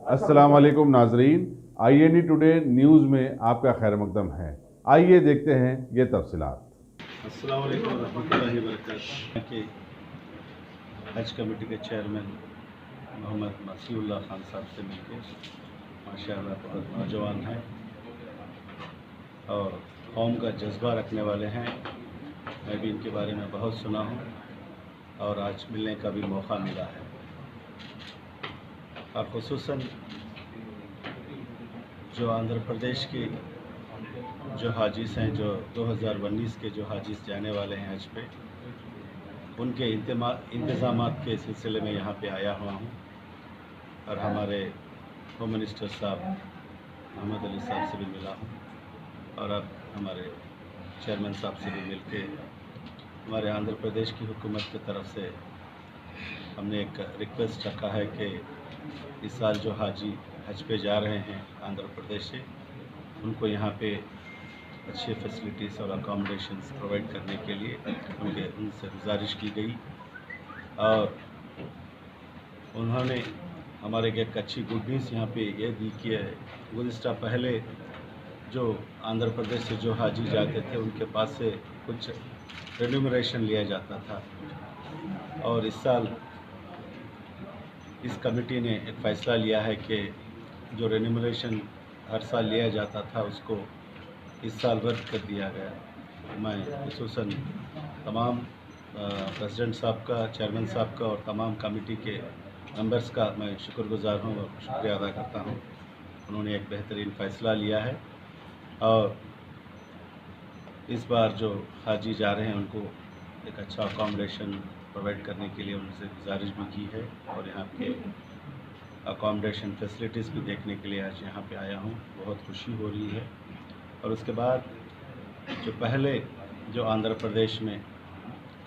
अस्सलाम वालेकुम नाजरीन, INE टुडे न्यूज़ में आपका खैर मकदम है। आइए देखते हैं ये तफसीलात। अस्सलाम वालेकुम रहमतुल्लाहि व बरकातहू के हज कमेटी के चेयरमैन मोहम्मद मसीहुल्लाह खान साहब से मिलके माशाअल्लाह बहुत नौजवान हैं और कौम का जज्बा रखने वाले हैं। मैं भी इनके बारे में बहुत सुना हूँ और आज मिलने का भी मौका मिला है। और ख़ुसूसन जो आंध्र प्रदेश के जो हाजीस हैं, जो 2019 के जो हाजीस जाने वाले हैं हज पे, उनके इंतज़ाम के सिलसिले में यहाँ पे आया हुआ हूँ और हमारे होम मिनिस्टर साहब मोहम्मद अली साहब से भी मिला हूँ और अब हमारे चेयरमैन साहब से भी मिलके हमारे आंध्र प्रदेश की हुकूमत की तरफ से हमने एक रिक्वेस्ट रखा है कि इस साल जो हाजी हज पे जा रहे हैं आंध्र प्रदेश से, उनको यहाँ पे अच्छी फैसिलिटीज़ और अकोमोडेशंस प्रोवाइड करने के लिए उनसे गुजारिश की गई और उन्होंने हमारे एक अच्छी गुड न्यूज़ यहाँ पे ये दी कि गुज़िस्ता पहले जो आंध्र प्रदेश से जो हाजी जाते थे उनके पास से कुछ रेन्यूमरेशन लिया जाता था और इस साल इस कमेटी ने एक फ़ैसला लिया है कि जो रेन्यूमरेशन हर साल लिया जाता था उसको इस साल रद्द कर दिया गया। मैं खुसूसन तमाम प्रेसिडेंट साहब का, चेयरमैन साहब का और तमाम कमेटी के मेंबर्स का मैं शुक्रगुज़ार हूँ और शुक्रिया अदा करता हूँ। उन्होंने एक बेहतरीन फ़ैसला लिया है और इस बार जो हाजी जा रहे हैं उनको एक अच्छा अकोमोडेशन प्रोवाइड करने के लिए उनसे गुजारिश भी की है और यहाँ के अकोमोडेशन फैसिलिटीज़ भी देखने के लिए आज यहाँ पे आया हूँ। बहुत खुशी हो रही है। और उसके बाद जो पहले जो आंध्र प्रदेश में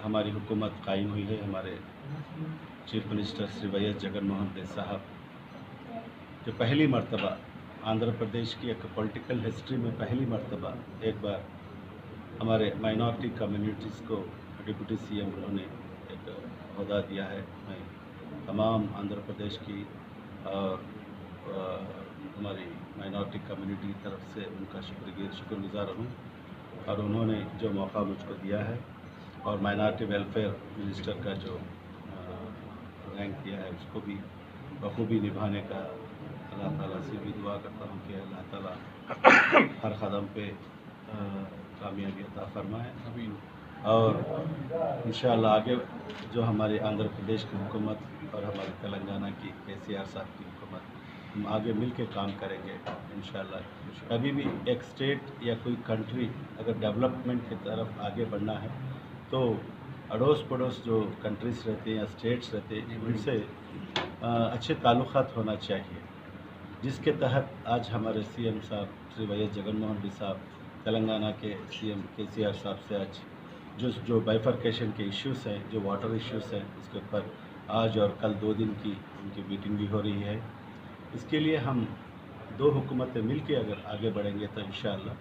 हमारी हुकूमत कायम हुई है, हमारे chief minister Shri Y S Jaganmohan Reddy साहब, जो पहली मर्तबा आंध्र प्रदेश की एक पॉलिटिकल हिस्ट्री में पहली मर्तबा एक बार हमारे माइनॉरिटी कम्युनिटीज़ को डिप्टी CM उन्होंने एक ओहदा दिया है। मैं तमाम आंध्र प्रदेश की और हमारी माइनॉरिटी कम्युनिटी की तरफ से उनका शुक्रगुज़ार हूँ और उन्होंने जो मौका मुझको दिया है और माइनॉरिटी वेलफेयर मिनिस्टर का जो रैंक दिया है उसको भी बखूबी निभाने का अल्लाह ताला से भी दुआ करता हूँ कि अल्लाह ताला हर कदम पे कामयाबी अता फरमाए और इंशाअल्लाह आगे जो हमारे आंध्र प्रदेश की हुकूमत और हमारे तेलंगाना की KCR साहब की हुकूमत, हम आगे मिल के काम करेंगे इंशाअल्लाह। कभी भी एक स्टेट या कोई कंट्री अगर डेवलपमेंट की तरफ आगे बढ़ना है तो अड़ोस पड़ोस जो कंट्रीज़ रहते हैं या स्टेट्स रहते हैं उनसे अच्छे ताल्लुक़ात होना चाहिए, जिसके तहत आज हमारे CM साहब श्री वाई एस जगनमोहन रेड्डी साहब, तेलंगाना के CM KCR साहब से आज जो बाइफर्केशन के इश्यूज़ हैं, जो वाटर इश्यूज़ हैं, उसके ऊपर आज और कल 2 दिन की उनकी मीटिंग भी हो रही है। इसके लिए हम 2 हुकूमतें मिल के अगर आगे बढ़ेंगे तो इंशाअल्लाह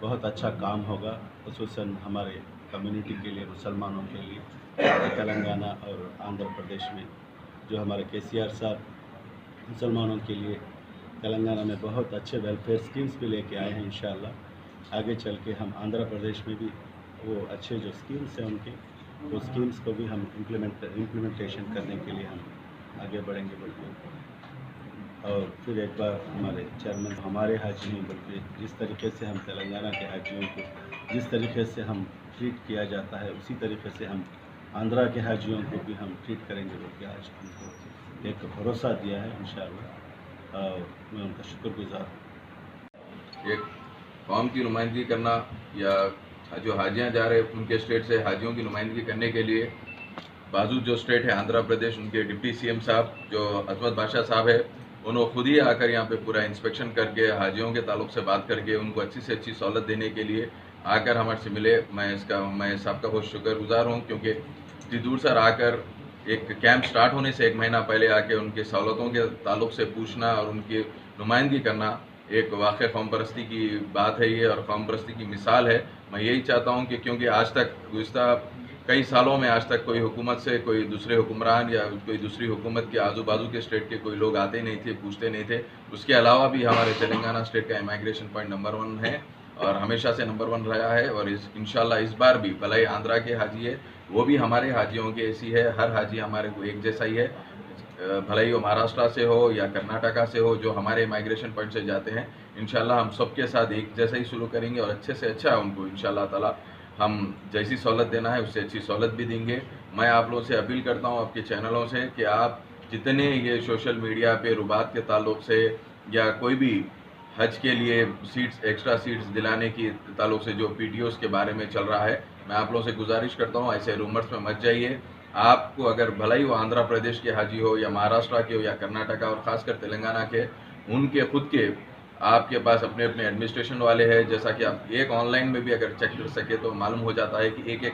बहुत अच्छा काम होगा, खुसूसन हमारे कम्युनिटी के लिए, मुसलमानों के लिए। तेलंगाना और आंध्र प्रदेश में जो हमारे KCR साहब मुसलमानों के लिए तेलंगाना में बहुत अच्छे वेलफेयर स्कीम्स भी लेके आए हैं। इंशाअल्लाह आगे चल के हम आंध्र प्रदेश में भी वो अच्छे जो स्कीम्स हैं उनके, वो स्कीम्स को भी हम इम्प्लीमेंटेशन करने के लिए हम आगे बढ़ेंगे बल्कि। और फिर एक बार हमारे चेयरमैन, हमारे हाजी नहीं बल्कि जिस तरीके से हम तेलंगाना के हाजियों को जिस तरीके से हम ट्रीट किया जाता है उसी तरीके से हम आंध्रा के हाजियों को भी हम ट्रीट करेंगे बल्कि आज हमको एक भरोसा दिया है इंशाअल्लाह और मैं उनका शुक्रगुज़ार हूँ। एक कौम की नुमाइंदगी करना या जो हाजियाँ जा रहे हैं उनके स्टेट से हाजियों की नुमाइंदगी करने के लिए बाजू जो स्टेट है आंध्र प्रदेश, उनके डिप्टी CM साहब जो अजमत बादशाह साहब है, उन्होंने खुद ही आकर यहाँ पे पूरा इंस्पेक्शन करके हाजियों के ताल्लुक से बात करके उनको अच्छी से अच्छी सहूलत देने के लिए आकर हमारे से मिले। मैं सबका बहुत शुक्रगुजार हूँ क्योंकि इतनी दूर से आकर एक कैंप स्टार्ट होने से 1 महीना पहले आके उनके सहूलतों के ताल्लुक से पूछना और उनकी नुमाइंदगी करना एक वाक़ई कौम परस्ती की बात है ये और कौम परस्ती की मिसाल है। मैं यही चाहता हूँ कि क्योंकि आज तक गुज़िस्ता कई सालों में आज तक कोई हुकूमत से कोई दूसरे हुक्मरान या कोई दूसरी हुकूमत के आजू बाजू के स्टेट के कोई लोग आते नहीं थे, पूछते नहीं थे। उसके अलावा भी हमारे तेलंगाना स्टेट का इमिग्रेशन पॉइंट नंबर 1 है और हमेशा से नंबर 1 रहा है। और इंशाल्लाह इस बार भी भले ही आंध्रा के हाजी है, वो भी हमारे हाजियों की ऐसी है, हर हाजी हमारे को एक जैसा ही है, भले ही वो महाराष्ट्र से हो या कर्नाटका से हो, जो हमारे माइग्रेशन पॉइंट से जाते हैं। इंशाल्लाह हम सबके साथ एक जैसा ही शुरू करेंगे और अच्छे से अच्छा उनको इंशाल्लाह ताला हम जैसी सहूलत देना है उससे अच्छी सहूलत भी देंगे। मैं आप लोगों से अपील करता हूँ आपके चैनलों से कि आप जितने ये सोशल मीडिया पे रुबात के ताल्लुक से या कोई भी हज के लिए सीट्स एक्स्ट्रा सीट्स दिलाने की ताल्लुक से जो पीटीओस के बारे में चल रहा है, मैं आप लोगों से गुजारिश करता हूँ ऐसे रूमर्स में मत जाइए। आपको अगर भला ही वो आंध्र प्रदेश के हाजी हो या महाराष्ट्र के हो या कर्नाटका और ख़ासकर तेलंगाना के, उनके खुद के आपके पास अपने अपने एडमिनिस्ट्रेशन वाले हैं। जैसा कि आप एक ऑनलाइन में भी अगर चेक कर सके तो मालूम हो जाता है कि एक एक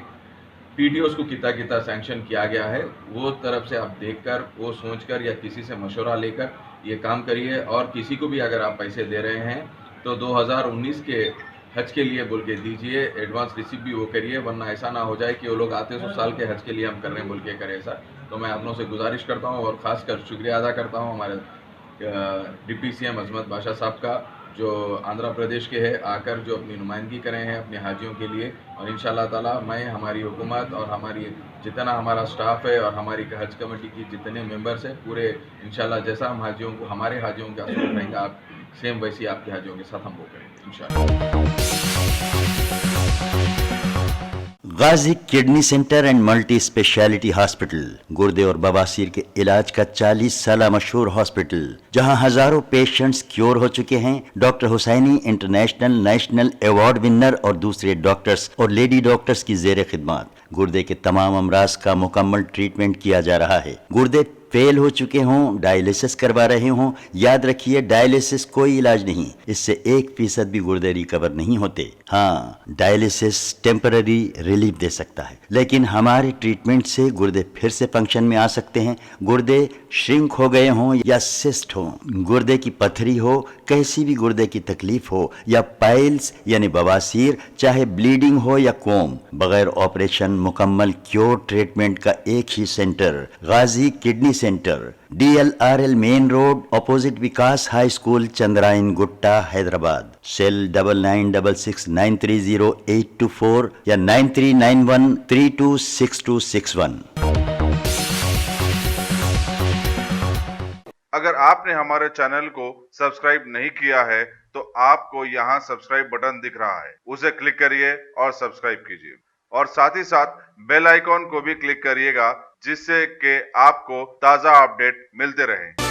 पीटीओस को कितना कितना सैंक्शन किया गया है। वो तरफ से आप देखकर, वो सोचकर या किसी से मशवरा लेकर ये काम करिए। और किसी को भी अगर आप पैसे दे रहे हैं तो 2019 के हज के लिए बोल के दीजिए, एडवांस रिसीव भी वो करिए, वरना ऐसा ना हो जाए कि वो लोग आते 100 साल के हज के लिए हम कर रहे हैं बोल के करें ऐसा। तो मैं आप लोगों से गुजारिश करता हूँ और ख़ासकर शुक्रिया अदा करता हूँ हमारे डिप्टी सीएम अजमत बादशाह साहब का, जो आंध्र प्रदेश के हैं, आकर जो अपनी नुमाइंदगी करे हैं अपने हाजियों के लिए। और इंशाल्लाह ताला मैं, हमारी हुकूमत और हमारी जितना हमारा स्टाफ है और हमारी हज कमेटी की जितने मेंबर्स हैं पूरे, इंशाल्लाह जैसा हम हाजियों को, हमारे हाजियों का सूरत रहेगा, आप सेम वैसी आपके हाजियों के साथ हम वो करेंगे इंशाल्लाह। Ghazi kidney centre and multi speciality hospital, गुर्दे और बवासीर के इलाज का 40 साल मशहूर हॉस्पिटल, जहां हजारों पेशेंट्स क्योर हो चुके हैं। Doctor Hussaini international national award winner और दूसरे डॉक्टर्स और लेडी डॉक्टर्स की जेर खिदमत गुर्दे के तमाम अमराज का मुकम्मल ट्रीटमेंट किया जा रहा है। गुर्दे फेल हो चुके हों, डायलिसिस करवा रहे हों, याद रखिए डायलिसिस कोई इलाज नहीं, इससे 1% भी गुर्दे रिकवर नहीं होते। हाँ, डायलिसिस टेम्पररी रिलीफ दे सकता है, लेकिन हमारे ट्रीटमेंट से गुर्दे फिर से फंक्शन में आ सकते हैं। गुर्दे श्रिंक हो गए हों या सिस्ट हो, गुर्दे की पथरी हो, कैसी भी गुर्दे की तकलीफ हो या पाइल्स यानी बवासीर, चाहे ब्लीडिंग हो या कोम, बगैर ऑपरेशन मुकम्मल क्योर ट्रीटमेंट का एक ही centre, Ghazi kidney centre, DLRL main road, opposite Vikas high school, Chandrayangutta, Hyderabad. Cell 9966930824 या 9391326261। अगर आपने हमारे चैनल को सब्सक्राइब नहीं किया है तो आपको यहाँ सब्सक्राइब बटन दिख रहा है, उसे क्लिक करिए और सब्सक्राइब कीजिए और साथ ही साथ बेल आइकॉन को भी क्लिक करिएगा, जिससे कि आपको ताज़ा अपडेट मिलते रहें।